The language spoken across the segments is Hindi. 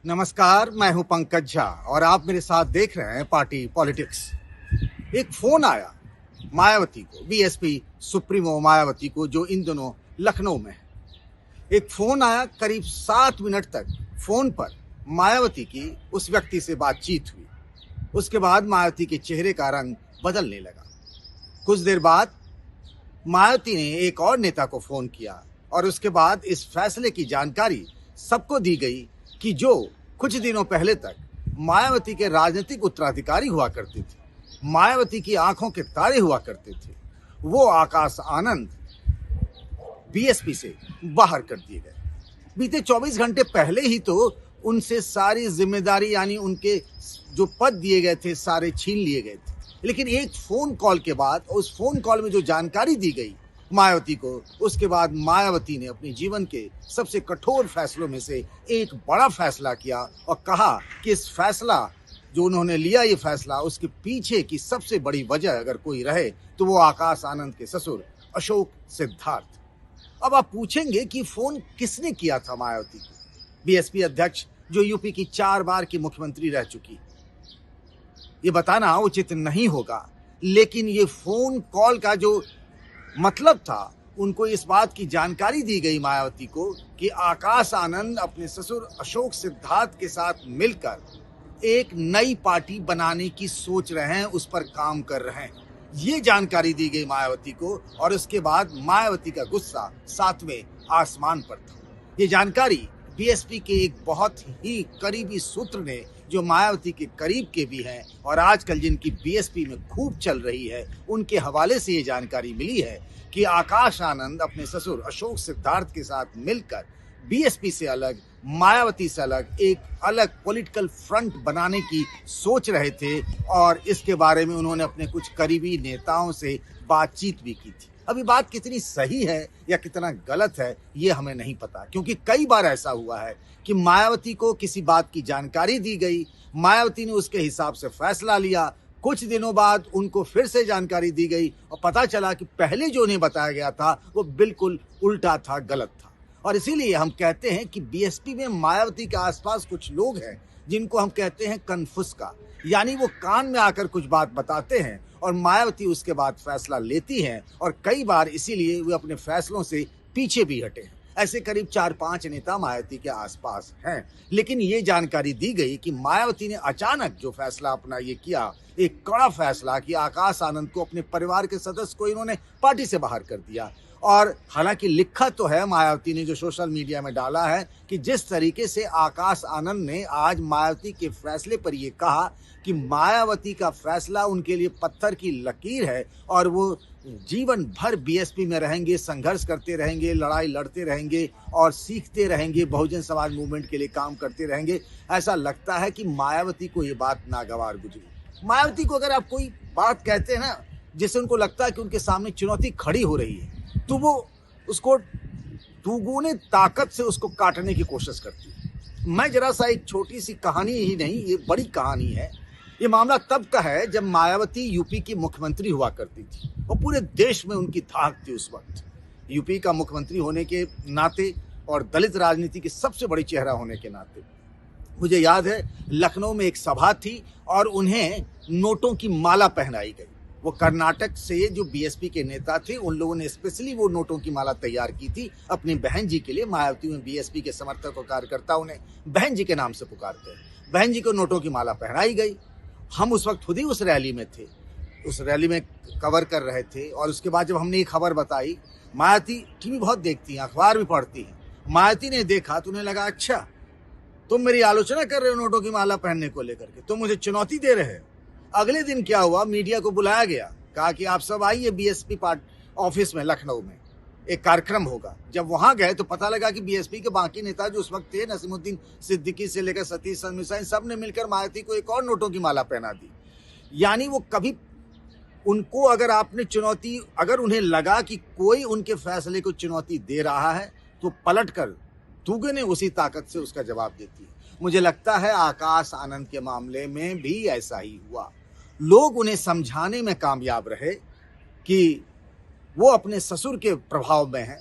नमस्कार, मैं हूं पंकज झा और आप मेरे साथ देख रहे हैं पार्टी पॉलिटिक्स। एक फोन आया मायावती को, बीएसपी सुप्रीमो मायावती को, जो इन दिनों लखनऊ में है। एक फोन आया, करीब 7 मिनट तक फोन पर मायावती की उस व्यक्ति से बातचीत हुई। उसके बाद मायावती के चेहरे का रंग बदलने लगा। कुछ देर बाद मायावती ने एक और नेता को फोन किया और उसके बाद इस फैसले की जानकारी सबको दी गई कि जो कुछ दिनों पहले तक मायावती के राजनीतिक उत्तराधिकारी हुआ करते थे, मायावती की आंखों के तारे हुआ करते थे, वो आकाश आनंद बीएसपी से बाहर कर दिए गए। बीते 24 घंटे पहले ही तो उनसे सारी जिम्मेदारी, यानी उनके जो पद दिए गए थे, सारे छीन लिए गए थे। लेकिन एक फोन कॉल के बाद, उस फोन कॉल में जो जानकारी दी गई मायावती को, उसके बाद मायावती ने अपने जीवन के सबसे कठोर फैसलों में से एक बड़ा फैसला किया और कहा कि इस फैसला जो उन्होंने लिया, ये फैसला, उसके पीछे की सबसे बड़ी वजह अगर कोई रहे तो वो आकाश आनंद के ससुर अशोक सिद्धार्थ। अब आप पूछेंगे कि फोन किसने किया था मायावती को? बीएसपी अध्यक्ष जो यूपी की 4 बार की मुख्यमंत्री रह चुकी। ये बताना उचित नहीं होगा, लेकिन ये फोन कॉल का जो मतलब था, उनको इस बात की जानकारी दी गई मायावती को कि आकाश आनंद अपने ससुर अशोक सिद्धार्थ के साथ मिलकर एक नई पार्टी बनाने की सोच रहे हैं, उस पर काम कर रहे हैं। ये जानकारी दी गई मायावती को और उसके बाद मायावती का गुस्सा 7वें आसमान पर था। ये जानकारी बीएसपी के एक बहुत ही करीबी सूत्र ने, जो मायावती के करीब के भी हैं और आजकल जिनकी बीएसपी में खूब चल रही है, उनके हवाले से ये जानकारी मिली है कि आकाश आनंद अपने ससुर अशोक सिद्धार्थ के साथ मिलकर बीएसपी से अलग, मायावती से अलग, एक अलग पॉलिटिकल फ्रंट बनाने की सोच रहे थे और इसके बारे में उन्होंने अपने कुछ करीबी नेताओं से बातचीत भी की थी। अभी बात कितनी सही है या कितना गलत है, ये हमें नहीं पता, क्योंकि कई बार ऐसा हुआ है कि मायावती को किसी बात की जानकारी दी गई, मायावती ने उसके हिसाब से फैसला लिया, कुछ दिनों बाद उनको फिर से जानकारी दी गई और पता चला कि पहले जो उन्हें बताया गया था वो बिल्कुल उल्टा था, गलत था। और इसीलिए हम कहते हैं कि बीएसपी में मायावती के आसपास कुछ लोग हैं जिनको हम कहते हैं कन्फुस्का, यानी वो कान में आकर कुछ बात बताते हैं और मायावती उसके बाद फैसला लेती हैं और कई बार इसीलिए वे अपने फैसलों से पीछे भी हटे हैं। ऐसे करीब 4-5 नेता मायावती के आसपास हैं। लेकिन ये जानकारी दी गई कि मायावती ने अचानक जो फैसला अपना ये किया, एक कड़ा फैसला कि आकाश आनंद को, अपने परिवार के सदस्य को इन्होंने पार्टी से बाहर कर दिया। और हालांकि लिखा तो है मायावती ने, जो सोशल मीडिया में डाला है, कि जिस तरीके से आकाश आनंद ने आज मायावती के फैसले पर यह कहा कि मायावती का फैसला उनके लिए पत्थर की लकीर है और वो जीवन भर बीएसपी में रहेंगे, संघर्ष करते रहेंगे, लड़ाई लड़ते रहेंगे और सीखते रहेंगे, बहुजन समाज मूवमेंट के लिए काम करते रहेंगे। ऐसा लगता है कि मायावती को ये बात नागवार गुजरी। मायावती को अगर आप कोई बात कहते हैं ना, जिससे उनको लगता है कि उनके सामने चुनौती खड़ी हो रही है, तो वो उसको दुगुने ताकत से उसको काटने की कोशिश करती है। मैं जरा सा एक छोटी सी कहानी ही नहीं, ये बड़ी कहानी है। ये मामला तब का है जब मायावती यूपी की मुख्यमंत्री हुआ करती थी और पूरे देश में उनकी धाक थी उस वक्त। यूपी का मुख्यमंत्री होने के नाते और दलित राजनीति के सबसे बड़े चेहरा होने के नाते मुझे याद है लखनऊ में एक सभा थी और उन्हें नोटों की माला पहनाई गई। वो कर्नाटक से जो बीएसपी के नेता थे, उन लोगों ने स्पेशली वो नोटों की माला तैयार की थी अपनी बहन जी के लिए। मायावती में बीएसपी के समर्थक और कार्यकर्ता उन्हें बहन जी के नाम से पुकारते हैं। बहन जी को नोटों की माला पहनाई गई। हम उस वक्त खुद ही उस रैली में थे, उस रैली में कवर कर रहे थे और उसके बाद जब हमने ये खबर बताई, मायावती टीवी बहुत देखती हैं, अखबार भी पढ़ती हैं, मायावती ने देखा तो उन्हें लगा अच्छा तुम मेरी आलोचना कर रहे हो नोटों की माला पहनने को लेकर के, तुम मुझे चुनौती दे रहे हो। अगले दिन क्या हुआ, मीडिया को बुलाया गया, कहा कि आप सब आइए बीएसपी ऑफिस में लखनऊ में एक कार्यक्रम होगा। जब वहां गए तो पता लगा कि बीएसपी के बाकी नेता जो उस वक्त थे, नसीमुद्दीन सिद्दीकी से लेकर सतीश चंद्र, सब ने मिलकर मायावती को एक और नोटों की माला पहना दी। यानी वो कभी उनको, अगर आपने चुनौती, अगर उन्हें लगा कि कोई उनके फैसले को चुनौती दे रहा है तो पलट कर दुगने उसी ताकत से उसका जवाब देती है। मुझे लगता है आकाश आनंद के मामले में भी ऐसा ही हुआ। लोग उन्हें समझाने में कामयाब रहे कि वो अपने ससुर के प्रभाव में है,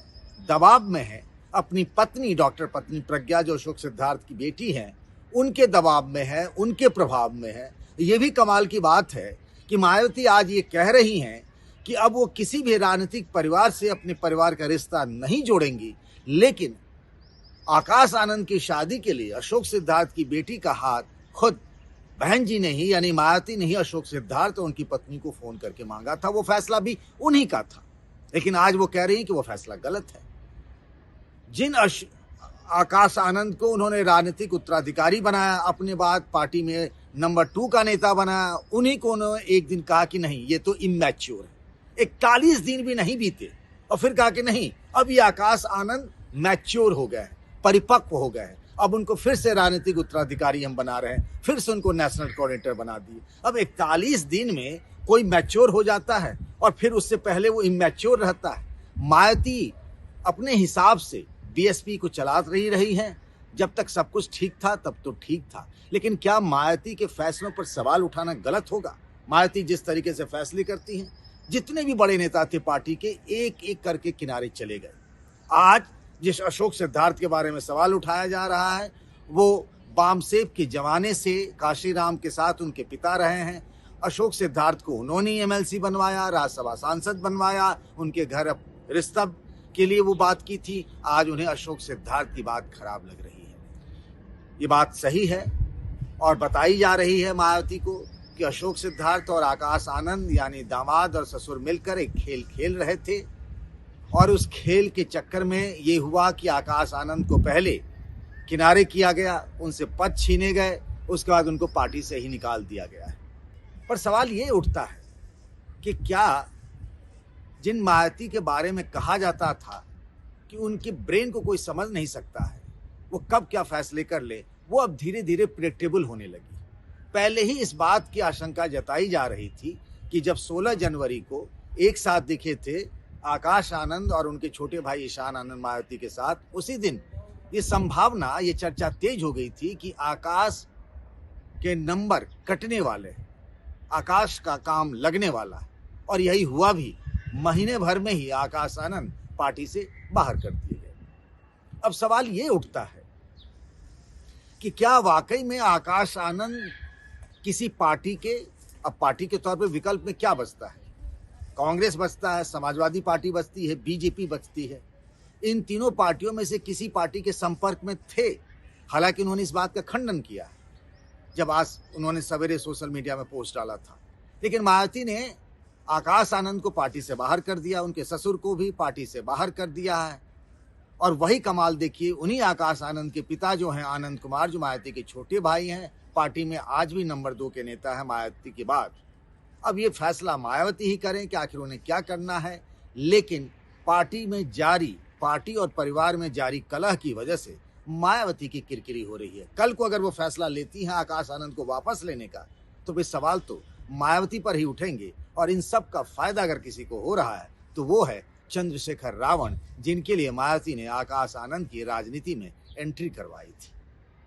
दबाव में है। अपनी पत्नी, डॉक्टर पत्नी प्रज्ञा, जो अशोक सिद्धार्थ की बेटी हैं, उनके दबाव में है, उनके प्रभाव में है। ये भी कमाल की बात है कि मायावती आज ये कह रही हैं कि अब वो किसी भी राजनीतिक परिवार से अपने परिवार का रिश्ता नहीं जोड़ेंगी, लेकिन आकाश आनंद की शादी के लिए अशोक सिद्धार्थ की बेटी का हाथ खुद बहन जी ने ही, यानी मायावती ने ही अशोक सिद्धार्थ और उनकी पत्नी को फोन करके मांगा था। वो फैसला भी उन्हीं का था, लेकिन आज वो कह रही हैं कि वो फैसला गलत है। जिन आकाश आनंद को उन्होंने राजनीतिक उत्तराधिकारी बनाया, अपने बाद पार्टी में नंबर 2 का नेता बनाया, उन्हीं को उन्होंने एक दिन कहा कि नहीं, ये तो इमैच्योर है। 41 दिन भी नहीं बीते और फिर कहा कि नहीं, अब ये आकाश आनंद मैच्योर हो गए हैं, परिपक्व हो गए हैं, अब उनको फिर से राजनीतिक उत्तराधिकारी हम बना रहे हैं, फिर से उनको नेशनल कोऑर्डिनेटर बना दिए। अब 41 दिन में कोई मैच्योर हो जाता है और फिर उससे पहले वो इमैच्योर रहता है। मायावती अपने हिसाब से बीएसपी को चला रही हैं। जब तक सब कुछ ठीक था तब तो ठीक था, लेकिन क्या मायावती के फैसलों पर सवाल उठाना गलत होगा? मायावती जिस तरीके से फैसले करती हैं, जितने भी बड़े नेता थे पार्टी के, एक एक करके किनारे चले गए। आज जिस अशोक सिद्धार्थ के बारे में सवाल उठाया जा रहा है, वो बामसेब के जमाने से काशीराम के साथ उनके पिता रहे हैं। अशोक सिद्धार्थ को उन्होंने एमएलसी बनवाया, राज्यसभा सांसद बनवाया, उनके घर रिश्ता के लिए वो बात की थी। आज उन्हें अशोक सिद्धार्थ की बात खराब लग रही है। ये बात सही है और बताई जा रही है मायावती को कि अशोक सिद्धार्थ और आकाश आनंद यानी दामाद और ससुर मिलकर एक खेल खेल रहे थे और उस खेल के चक्कर में ये हुआ कि आकाश आनंद को पहले किनारे किया गया, उनसे पद छीने गए, उसके बाद उनको पार्टी से ही निकाल दिया गया है। पर सवाल ये उठता है कि क्या जिन मायावती के बारे में कहा जाता था कि उनके ब्रेन को कोई समझ नहीं सकता है, वो कब क्या फैसले कर ले, वो अब धीरे धीरे प्रेडिक्टेबल होने लगी। पहले ही इस बात की आशंका जताई जा रही थी कि जब 16 जनवरी को एक साथ दिखे थे आकाश आनंद और उनके छोटे भाई ईशान आनंद मायावती के साथ, उसी दिन ये संभावना, ये चर्चा तेज हो गई थी कि आकाश के नंबर कटने वाले, आकाश का काम लगने वाला है। और यही हुआ भी। महीने भर में ही आकाश आनंद पार्टी से बाहर कर दिए गए। अब सवाल ये उठता है कि क्या वाकई में आकाश आनंद किसी पार्टी के, अब पार्टी के तौर पर विकल्प में क्या बचता है? कांग्रेस बचता है, समाजवादी पार्टी बचती है, बीजेपी बचती है। इन तीनों पार्टियों में से किसी पार्टी के संपर्क में थे। हालांकि उन्होंने इस बात का खंडन किया जब आज उन्होंने सवेरे सोशल मीडिया में पोस्ट डाला था। लेकिन मायावती ने आकाश आनंद को पार्टी से बाहर कर दिया, उनके ससुर को भी पार्टी से बाहर कर दिया है। और वही कमाल देखिए, उन्हीं आकाश आनंद के पिता जो हैं आनंद कुमार, जो मायावती के छोटे भाई हैं, पार्टी में आज भी नंबर 2 के नेता है मायावती के बाद। अब ये फैसला मायावती ही करें कि आखिर उन्हें क्या करना है, लेकिन पार्टी और परिवार में जारी कलह की वजह से मायावती की किरकिरी हो रही है। कल को अगर वो फैसला लेती हैं आकाश आनंद को वापस लेने का, तो फिर सवाल तो मायावती पर ही उठेंगे। और इन सब का फायदा अगर किसी को हो रहा है तो वो है चंद्रशेखर रावण, जिनके लिए मायावती ने आकाश आनंद की राजनीति में एंट्री करवाई थी।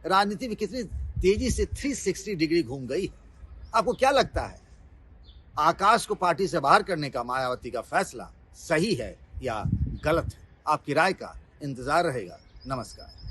राजनीति में कितनी तेजी से 360 डिग्री घूम गई है। आपको क्या लगता है, आकाश को पार्टी से बाहर करने का मायावती का फैसला सही है या गलत है? आपकी राय का इंतजार रहेगा। नमस्कार।